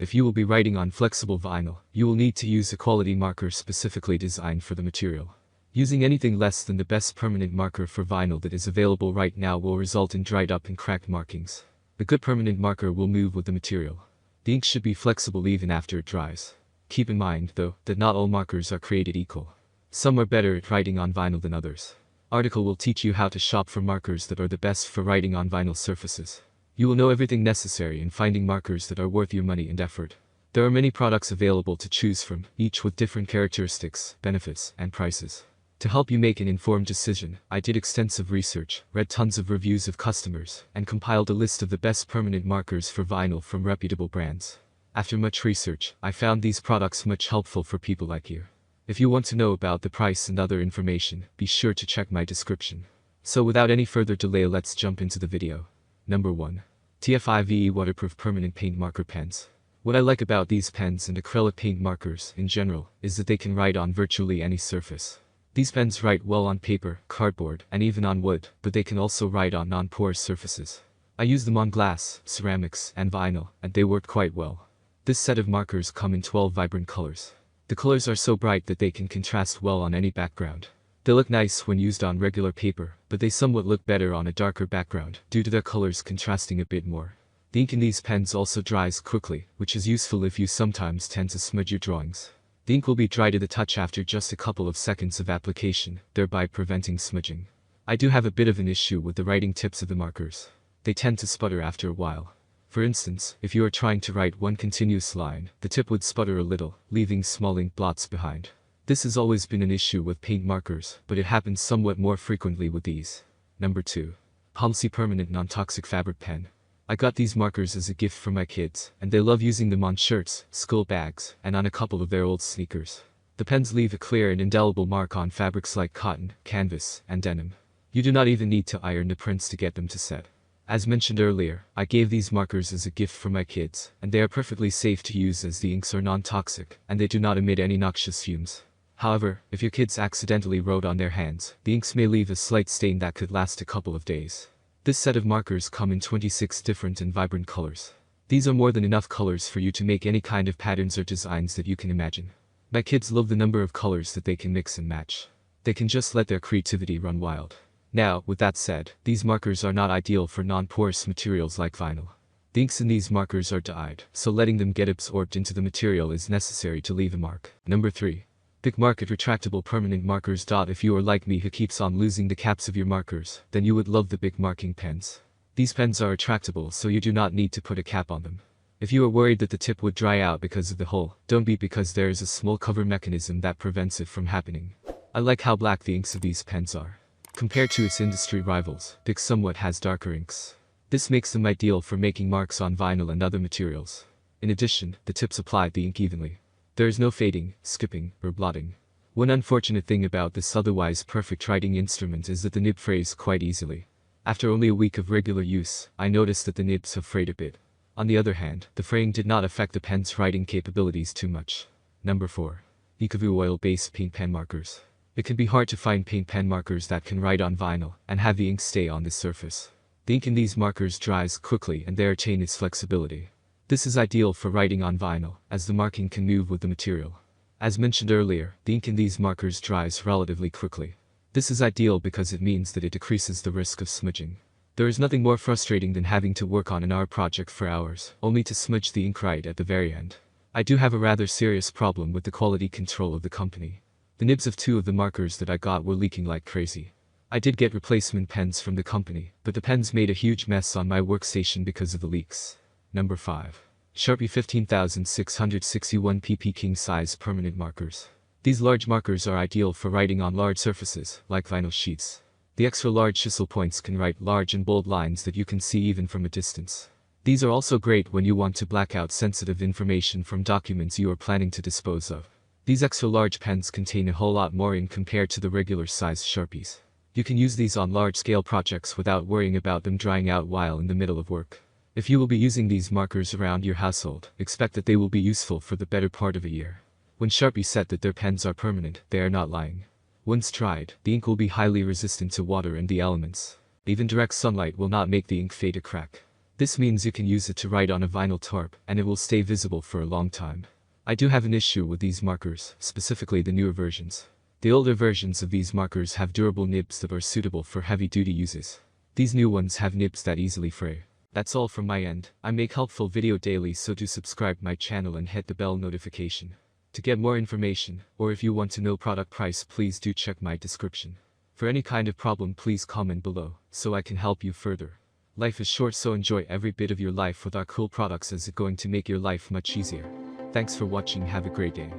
If you will be writing on flexible vinyl, you will need to use a quality marker specifically designed for the material. Using anything less than the best permanent marker for vinyl that is available right now will result in dried up and cracked markings. A good permanent marker will move with the material. The ink should be flexible even after it dries. Keep in mind, though, that not all markers are created equal. Some are better at writing on vinyl than others. Article will teach you how to shop for markers that are the best for writing on vinyl surfaces. You will know everything necessary in finding markers that are worth your money and effort. There are many products available to choose from, each with different characteristics, benefits, and prices. To help you make an informed decision, I did extensive research, read tons of reviews of customers, and compiled a list of the best permanent markers for vinyl from reputable brands. After much research, I found these products much helpful for people like you. If you want to know about the price and other information, be sure to check my description. So without any further delay, let's jump into the video. Number 1. TFIVE Waterproof Permanent Paint Marker Pens. What I like about these pens and acrylic paint markers, in general, is that they can write on virtually any surface. These pens write well on paper, cardboard, and even on wood, but they can also write on non-porous surfaces. I use them on glass, ceramics, and vinyl, and they work quite well. This set of markers come in 12 vibrant colors. The colors are so bright that they can contrast well on any background. They look nice when used on regular paper, but they somewhat look better on a darker background, due to their colors contrasting a bit more. The ink in these pens also dries quickly, which is useful if you sometimes tend to smudge your drawings. The ink will be dry to the touch after just a couple of seconds of application, thereby preventing smudging. I do have a bit of an issue with the writing tips of the markers. They tend to sputter after a while. For instance, if you are trying to write one continuous line, the tip would sputter a little, leaving small ink blots behind. This has always been an issue with paint markers, but it happens somewhat more frequently with these. Number 2. Policy Permanent Non-Toxic Fabric Pen. I got these markers as a gift for my kids, and they love using them on shirts, school bags, and on a couple of their old sneakers. The pens leave a clear and indelible mark on fabrics like cotton, canvas, and denim. You do not even need to iron the prints to get them to set. As mentioned earlier, I gave these markers as a gift for my kids, and they are perfectly safe to use as the inks are non-toxic, and they do not emit any noxious fumes. However, if your kids accidentally wrote on their hands, the inks may leave a slight stain that could last a couple of days. This set of markers come in 26 different and vibrant colors. These are more than enough colors for you to make any kind of patterns or designs that you can imagine. My kids love the number of colors that they can mix and match. They can just let their creativity run wild. Now, with that said, these markers are not ideal for non-porous materials like vinyl. The inks in these markers are dyed, so letting them get absorbed into the material is necessary to leave a mark. Number 3. Bic Market Retractable Permanent Markers. If you are like me who keeps on losing the caps of your markers, then you would love the Bic marking pens. These pens are retractable, so you do not need to put a cap on them. If you are worried that the tip would dry out because of the hole, don't be, because there is a small cover mechanism that prevents it from happening. I like how black the inks of these pens are. Compared to its industry rivals, Bic somewhat has darker inks. This makes them ideal for making marks on vinyl and other materials. In addition, the tips apply the ink evenly. There is no fading, skipping, or blotting. One unfortunate thing about this otherwise perfect writing instrument is that the nib frays quite easily. After only a week of regular use, I noticed that the nibs have frayed a bit. On the other hand, the fraying did not affect the pen's writing capabilities too much. Number 4. Ikavu Oil-Based Paint Pen Markers. It can be hard to find paint pen markers that can write on vinyl and have the ink stay on the surface. The ink in these markers dries quickly and they retain its flexibility. This is ideal for writing on vinyl, as the marking can move with the material. As mentioned earlier, the ink in these markers dries relatively quickly. This is ideal because it means that it decreases the risk of smudging. There is nothing more frustrating than having to work on an art project for hours, only to smudge the ink right at the very end. I do have a rather serious problem with the quality control of the company. The nibs of 2 of the markers that I got were leaking like crazy. I did get replacement pens from the company, but the pens made a huge mess on my workstation because of the leaks. Number 5. Sharpie 15661 pp King Size Permanent Markers. These large markers are ideal for writing on large surfaces, like vinyl sheets. The extra large chisel points can write large and bold lines that you can see even from a distance. These are also great when you want to black out sensitive information from documents you are planning to dispose of. These extra large pens contain a whole lot more ink compared to the regular size Sharpies. You can use these on large-scale projects without worrying about them drying out while in the middle of work. If you will be using these markers around your household, expect that they will be useful for the better part of a year. When Sharpie said that their pens are permanent, they are not lying. Once dried, the ink will be highly resistant to water and the elements. Even direct sunlight will not make the ink fade or crack. This means you can use it to write on a vinyl tarp, and it will stay visible for a long time. I do have an issue with these markers, specifically the newer versions. The older versions of these markers have durable nibs that are suitable for heavy-duty uses. These new ones have nibs that easily fray. That's all from my end. I make helpful video daily, so do subscribe my channel and hit the bell notification. To get more information, or if you want to know product price, please do check my description. For any kind of problem, please comment below, so I can help you further. Life is short, so enjoy every bit of your life with our cool products, as it's going to make your life much easier. Thanks for watching, have a great day.